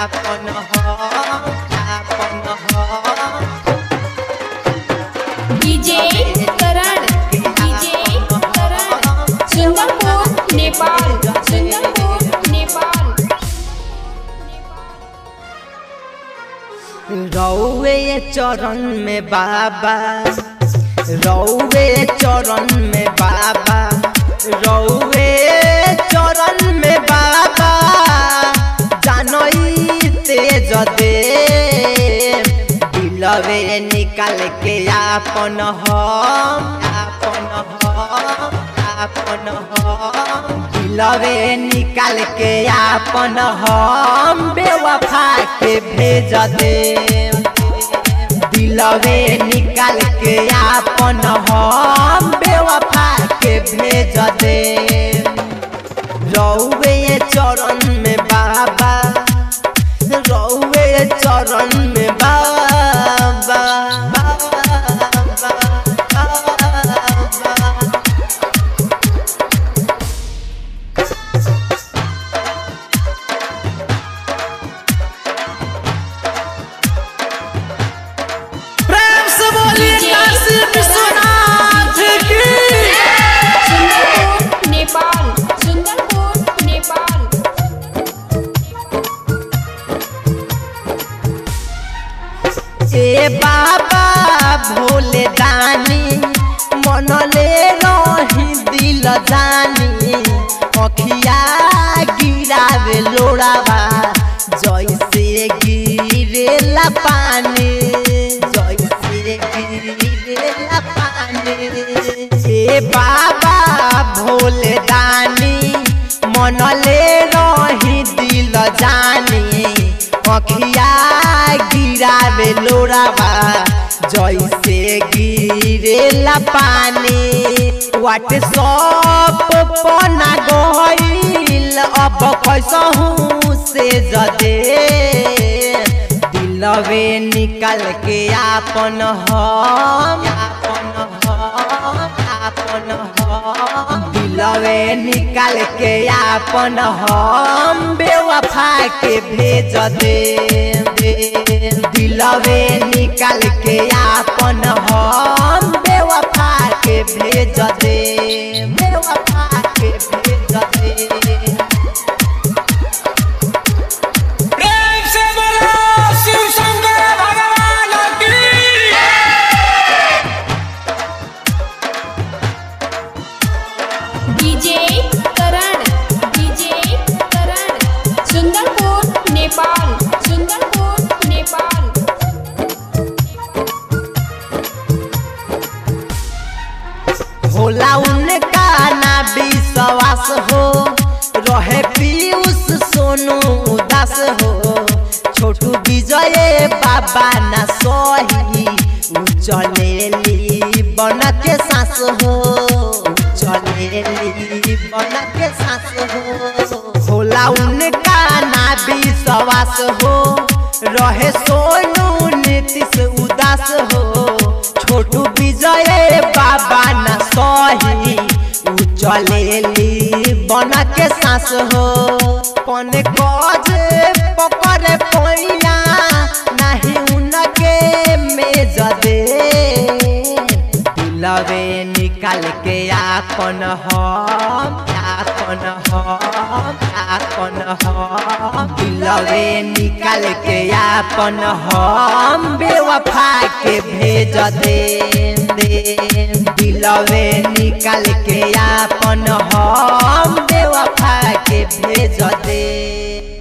आपन डीजे करण सुंदरपुर नेपाल रौवे चरण में बाबा रौवे चरण में बाबा रौवे चरण में बाबा जानई तेज दे दिलवे निकाल के आपन दिलवे निकाल के आपन हम बेवफा के भेज दे दिलवे निकाल के आपन हम बेवफा के भेज दे रौवे चरण में बाबा रौवे चरण में बाबा ए बाबा भोले दानी मनले रही दिल जानी अखिया गिरावे लोड़ावा जैसे गिरेला पानी जैसे गिरेला पानी ए बाबा भोले दानी मनले रही दिल जानी अखिया गिरावे लोड़ावा जैसे गिरेला पानी व्हाट्सएप पना गइल अब कैसहू से जदे दिलवे निकाल के आपन दिलवे निकाल के आपन हम बेवफा के भेज दे दिलवे निकाल के आपन हम बेवफा के भेज दे बेवफा के भेज दे डीजे करण सुंदरपुर नेपाल होला उनका ना विश्वास हो रहे पीयूष सोनू उदास हो छोटू विजय बाबा ना सही चलेली बन के सास हो चलेली बन के सास हो होला उनका ना विश्वास हो रहे सोनू नीतीश उदास हो छोटू विजय बाबा ना सही चलेली बन के सास हो पन कज पकड़े पैया नहीं उनके मेज दे दिलवे निकाल के आपन दिलवे निकाल के आपन हम बेवफा के भेज दे दिलवे निकाल के आपन हम बेवफा के भेज दे।